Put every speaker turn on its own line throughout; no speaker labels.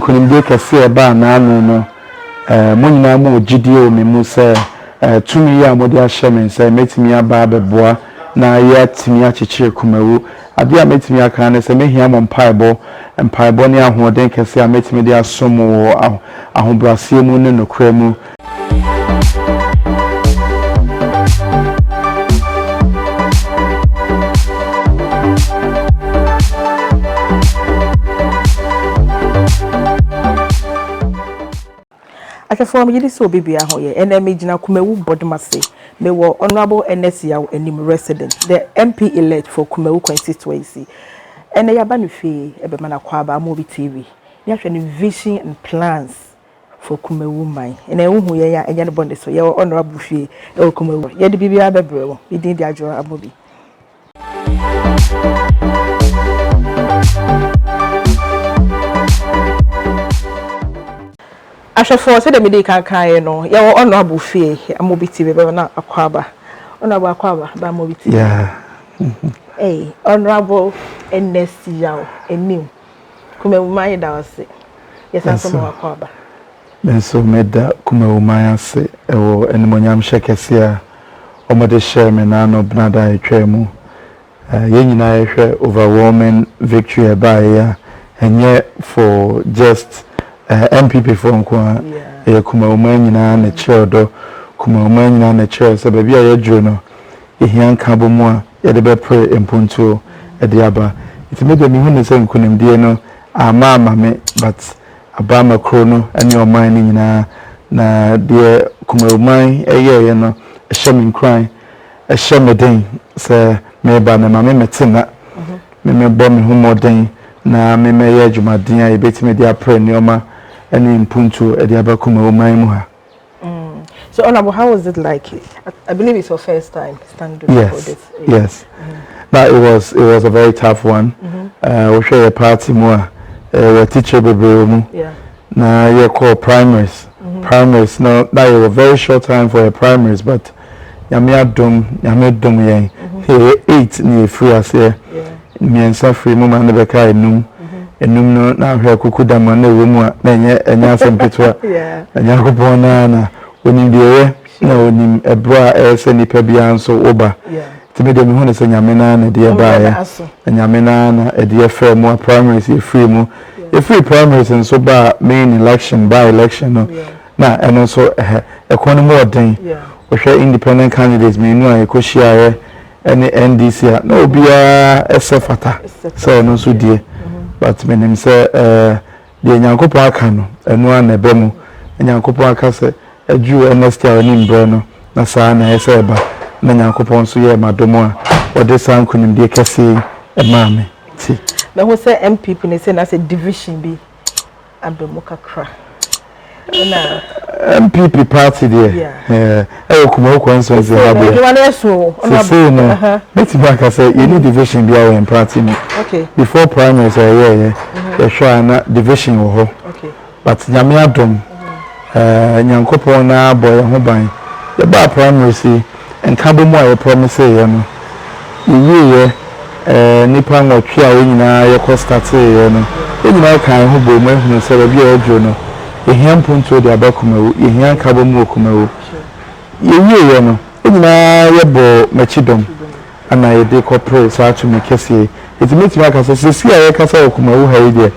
nkunimde kese ba na anu no mo nyina mo gidie o me mu se tumi ya mo de ahye me se metimi aba beboa na ya timi achichire Kumawu ade a metimi aka na se mehia mo mpaebo ne ahoden kese a metimi de asomo ahobrase mu ne nokra mu
From you so baby ahoye enemy jina Kumawu bodmase me wo honorable Ernest yaw Anim resident the MP elect for Kumawu constituency ene yaba no fie ebe mana kwaba amobi TV ni ahwe vision and plans for Kumawu man ene hu ye ya enye no bonde so ye honorable fie e Kumawu ye de bibia bebre wo idin di adwo amobi Ashafo said the medical kai no ya honorable fee amobiti be na akwaba honorable akwaba ba mobiti
yeah
honorable Ernest yaw Anim Kumawu man da wase yes aso akwaba
ben so meda Kumawu man ase ewo enimonyam shekese a omode share me na no bnada etwemu ye nyina ehwe overwhelming victory ba ya enye for just MPP for kwa Kumawu nyina na chedo Kumawu nyina na chedo se bia ye dwo no ehian ka bomu a ye de be pre empunto e de aba itimede mi hunu se nkunimdie no ama me but abama kro no ene oman nyina na de Kumawu ye no ehye cry ehye meden se me ba na mame metina me bo me hu moden na me ye adwumaden a ebetime de apre nioma any impunto at the Kumawu mu ha.
So honorable, how was it like? I believe it's your first time standing for this.
Yes. But it was a very tough one. We share a party more. We teacher baby.
Yeah.
Na you call primaries. Primaries. No, that was a very short time for a primaries, but yami dum yen. He 8 ni free as here. Me and free mama na beka enum. Enum no na hwe kukuda ma na wemu a na enya asempetwa enya kopona na onim de na onim ebra ese nipa bia nso oba timede me hone se nyame na na de ba ya nyame na de fe mu primaries e free mu e free primaries nso ba main election by election no na eno so ekono mo den o hwe independent candidates me nu a ekohia ene NDC a na obia esefata so no so die but menim say the nyankopon aka no enu an ebe mu nyankopon aka se adu Ernest Anim bro no na saa na ese eba na nyankopon so ye madomo a ode san kunim de kese e maame ti
me ho say MPP ne say na say division bi adomo kakra na
MPP party there Kumawu consensus habo
you want eso
no beti back say you need division bi our party ni
okay
before primaries you sure na division wo ho
okay
but nyame adom nyankopon na boy ho ban ye ba primaries enka bo mu a ye promise ye no ye nipa nwotwe a nyina ye ko start ye no nyina kan ho bo mu ehunu se ba bia adwo no ehian punto de abakumawu ehian ka bo mu okumawu ye no nyina ye bo machidom ana ye de corporate so atumi kese etimeti aka so sisi a ye kasa okumawu ha ide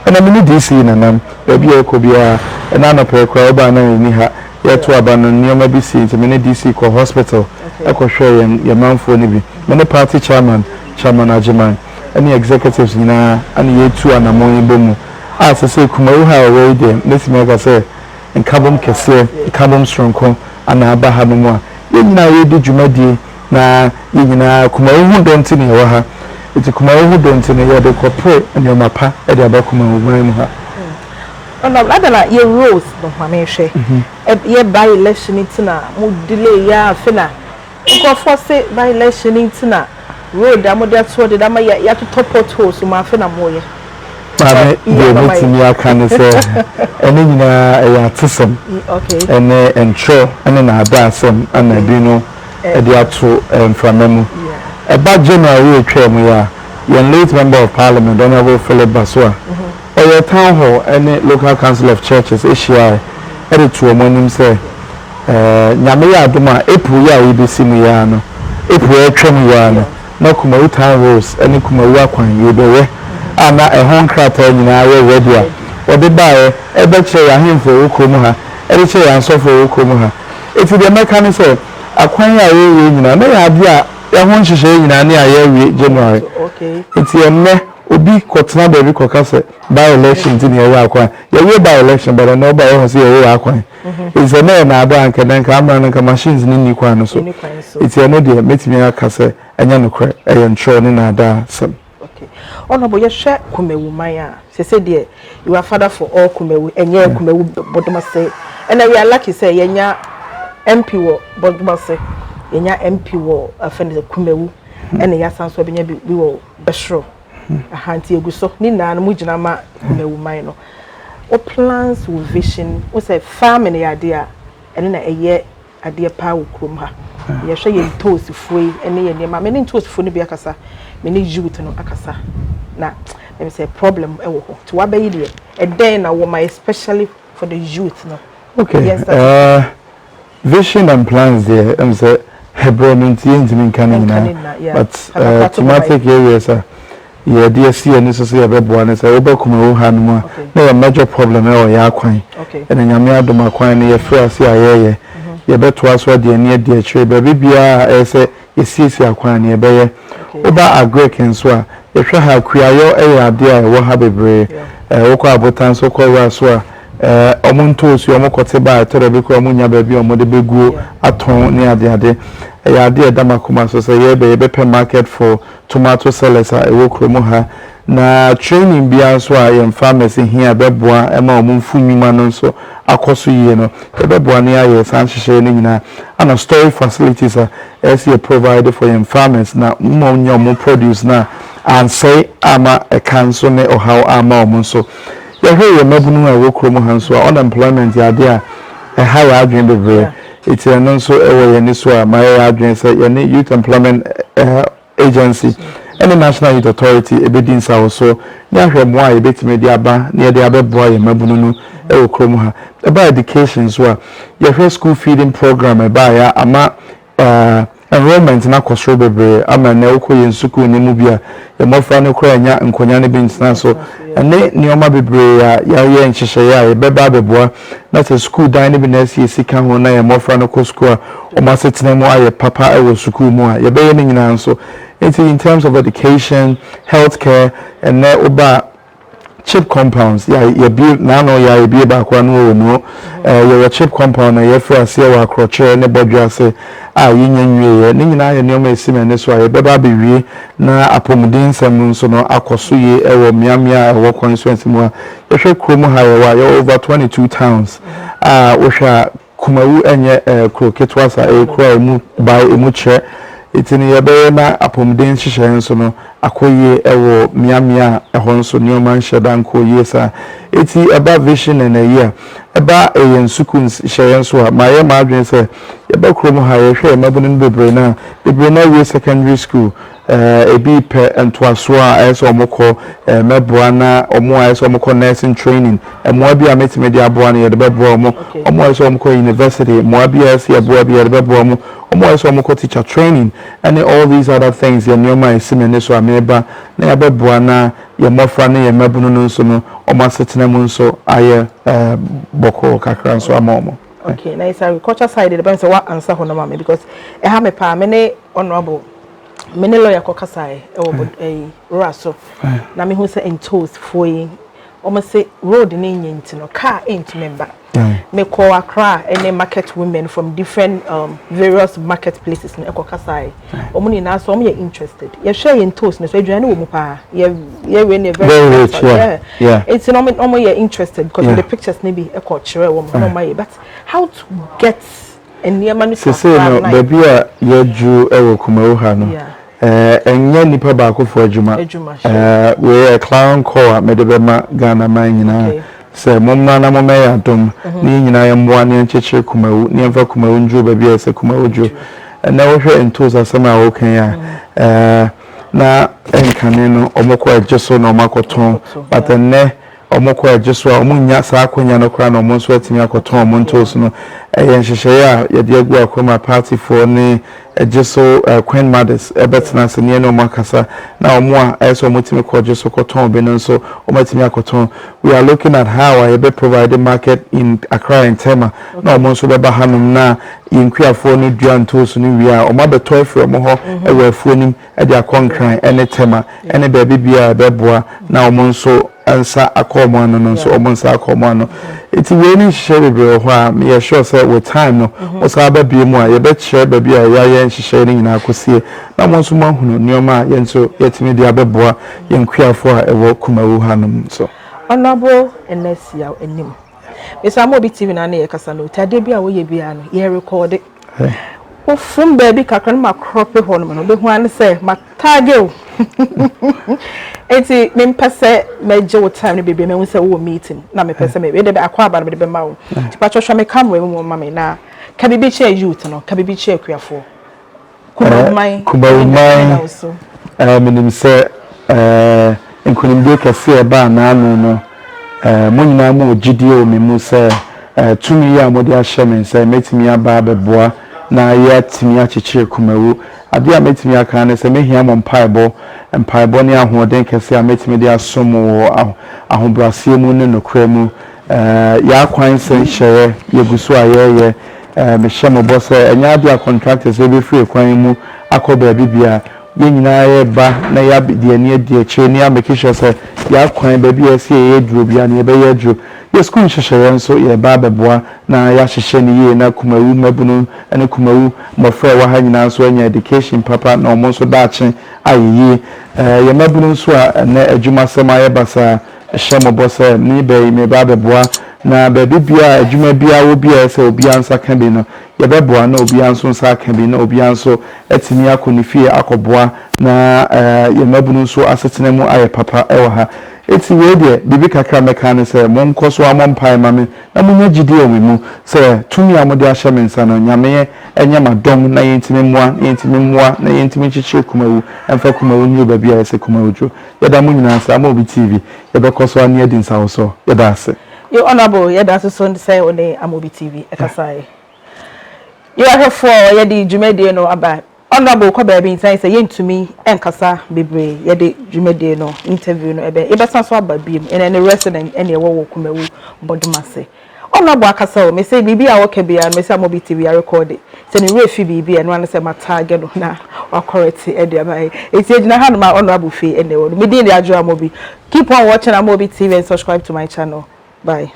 ana mini DC nanam ba bia ko bia na na pe kwa oba na ni ha ye to aba no nioma bi si mini DC ko hospital ekwohwe ye manfo ni bi mini party chairman ajiman any executives nyina ani ye tu anamon bomu say Kumawu ha already there let's make us say en kabom kese kabom stronko ana aba ha mu a ye nyina ye di dwumadi na ye nyina Kumawu hu donti ne wa ha eti Kumawu hu donti ne ye de kopre ne mapa e de aba Kumawu mu ha
ona adana ye rules no mame hwe ye by election itina mu delay ya fina ko force by election itina road amode to de dama ya to top potholes ma fina moye
Mame ye mutimi aka ne se ene nyina ya tsem
okay
ene entro ene na adasem ana bi no e de ato mframamu e ba January etwa mu ya ye late member of parliament honorable Philip Baswa or town hall any local council of churches ACI edit to him say nyame ya adoma April ya ibisi mu ya no April etwem ya no na Kumawu town halls any Kumawu akwan yebewe ana ehon krata nyina we ready a ode bae ebe kire ya hemfo okomu ha ede kire ya nsofo okomu ha eti de meka say akwan ya we nyina na ya ade a ehon hihye nyina na ya we January
okay
eti emme obi kotena be kokase by election tin ya akwan ya we by election but no by ho say ya akwan is a na aba anka den ka amra nka machines ni kwan no so eti eno de metimi akase anya no kre e ntro ni na ada sam
okay honorable ye hwe Kumawu man a say you are father for all Kumawu enye Kumawu bodoma say and we are lucky say yenya MP wo bodoma say yenya MP wo afende Kumawu and ya sanso benya bi wo besro ahanti eguso ni na no mugina ma Kumawu man no o plans with vision o say farm na ade a ene na eye ade pa wo krom ha ye hwe ye toast fuoi ene ye ne ma me ne toast fuo ne bi akasa me ne youth no akasa na let me say problem e wo ho to wabayi de e den na wo my especially for the youth no
okay yes, vision and plans there say hebronti ntimi kan na but thematic areas yeah DSC and so say bebo and say obakumawu hanuma na major problem e ya akwan and nyame adoma kwan ne ye free say ayeye ye beto aso de ne de akire ba bibia e say yesisi akwan ne be ye oba agrek nso a ye hwe ha kuayo e ade a wo ha bebre wokọ abotan so kọ wa so a omuntu osu omokote ba tere bi ko omunya ba bi omode beguo aton ne ade ya ade dama kuma so say ye be pe market for tomato sellers a ewo kromo ha na training bia so a yem pharmacy here beboa e ma omumfu nyuma no so akoso yie no e beboa ne aye san hihye ne nyina ana storage facilities a as you provide for yem farmers na mo nyom produce na and say ama a council ne or how ama omum so ye hwe ye mabunu a ewo kromo ha so unemployment ya ade a high adwen bebre it's no so e wo ye ni so a my adwen say ye ne youth employment agency and the National Youth Authority ebedin sa so nya hwe mo a ebetime di aba na ye de abeboa ye mabunu no e wo kromo ha about education so a ye hwe school feeding program e ba ya ama enrollment na kwosoro bebre ama na ukoye nsuku ni mu bia ye mofra ne kora nya nkonya ne bintina so ene nioma bebre ya ye nhihye ya ye beba beboa na se school dan ne bi na sie sika ho na ye mofra ne ko school a o ma setena mu aye papa e wo school mu a ye be ye ne nyina so in terms of education healthcare and na oba chip compounds ya build na no ya be ba kwa no no your chip compound na ye fra se wa kroche ne bodwa se a yinyanwie ye ne nyina ye neoma esime ne so ye beba be wie na apomuden sam nso no akoso ye ewo miamia ewo constituency mu a ye hwe kromu ha ye wa ye over 22 towns wo hwa Kumawu enye kroketwa sa kro mu by emu che itini ye be na apomuden hihye nso no akoye ewo miamia ehon nso neoma nhyedan koye sa iti eba vision na year eba eyensuku hye nso a maye ma adwen se ye be kromo ha ye hwe mabunu bebre na we secondary school ebi pe entwaso a eso omoko meboa na omo a eso omoko nursing training emo bi a metime dia boa na ye de beboa omo eso omoko university mo bi a se boa bi ye de beboa omo eso omoko teacher training and all these other things ye neoma esime ne so ameba na ye beboa na ye mofra na ye mabunu no so no omo asetena mu nso aye boko kakra nso amomo.
Okay, na is agriculture side the bense wa answer ho no ma because e ha me pa me ne honorable me ne lawyer kokasai e wo raso na me hu se entos foi o me se road ne nyenti no car ain't member me call Accra any market women from different various marketplaces na kokasai o mo ni na so o me interested ye share entos ne so aduane wo mu pa ye we ne very rich yeah it's no me ye interested because the pictures ne bi e ko kire wo mo no my but how to get any man to
say no baby a ye ju e wo Kumawu ha no enye nipa ba ko fo adwuma we a clown call me de be ma Ghana man nyina se momma na momma ya dom ni nyina ya mboa ne ncheche Kumawu ne mfa Kumawu nju ba bia se Kumawu ju na wo hwe entoza sama wo kan ya na enkane no omoko ejeso na omakoton but ne omoko just wa omunya sa akonya no kra no mo nso atimi akoton mo ntos no yen hyehyeye a ye de agu akoma party for ne ejeso Queen Mothers ebetena se ne no makasa na omo a eso motimi ko jeso koton be no nso omatimi akoton. We are looking at how I be provide the market in Accra and Tema na omo nso be ba hanum na inkuafo ni dua ntos ni wi a omo be toy frɛ mo ho ewe afuonim e de akonkran ene Tema ene ba bibia be boa na omo nso ansa akomo ano no so omonsa akomo ano iti we ni hye bebre ho a me sure say with time no o sa ba bie mu a ye be kire ba bia ya ye nhye ni nyina akosie na monso mahunu nioma ye nso yetimi dia beboa ye nkuafo a ewo Kumawu hanum so
Honorable Ernest ya Anim Mr. Mobi TV na na ye kasa no tade bia wo ye bia no ye record it from baby kakra ma crop ho no be ho an say ma tag o enti me mpese meje wo time no bebe me say wo meeting na me pese me de akwa aba me de be ma wo ti pa chohwa me camera mu ma me na ka bibi che youth no ka bibi che akuafo Kumawu mai
minim se enkunimde kase ba na anu no mo nyina mo gidie o me mu se tumi ya mo de ahye me se metimi aba beboa na ya timi achichire Kumawu ade a metimi aka ne se mehia mo mpaebo ne ahoden kese a metimi de asomo ahobrase mu ne nokra mu ya kwan se hyere yeguso ayeye me hyemo boss enya ade a contractors e be free kwan mu akoba bibia ye nyina ye ba na ya de ne de che ne make sure se ya kwan ba bia se ye duro bia ne be ye duro ye school hyehye nso ye ba beboa na ya hyehye ne ye na Kumawu mabunu ene Kumawu mofra wa ha nyina nso anya education papa na omo nso daache ayi ye mabunu nso a na adwuma sema ye basa hyemo boss ni be me ba beboa na baby bia adwuma bia wo bia se obi ansa kan bi no ye beboa na obi anso nsa kan bi na obi anso etimi akonifie akoboa na ye mabunu nso asetena mu aye papa ewa ha eti we de bibi kakra meka ne se mon koso amompai mame na munya gidi o mu se tumi amode ahye mensa no nyame enye madom na yentimi moa na yentimi chichire Kumawu emfa Kumawu nyu ba bia se Kumawu jo ye da munyina sa Amobi TV ye be koso ane edi nsa wo so ye da ase
you honorable ye da so say on Amobi TV ekasai you are for ye di dwumade no aba honorable ko ba bi nsan say yentumi enkasa bebre ye de dwumade no interview no ebe san so aba biem ene ne resident ene ye wo Kumawu bodumase honorable akasa o me say bibi a wo ka bia me say Amobi TV ya record it say ne refi bibi eno an say ma tag no na wa correct e de bai eti ejina ha no ma honorable fe ene wo me din de ajo Amobi keep on watching Amobi TV and subscribe to my channel bye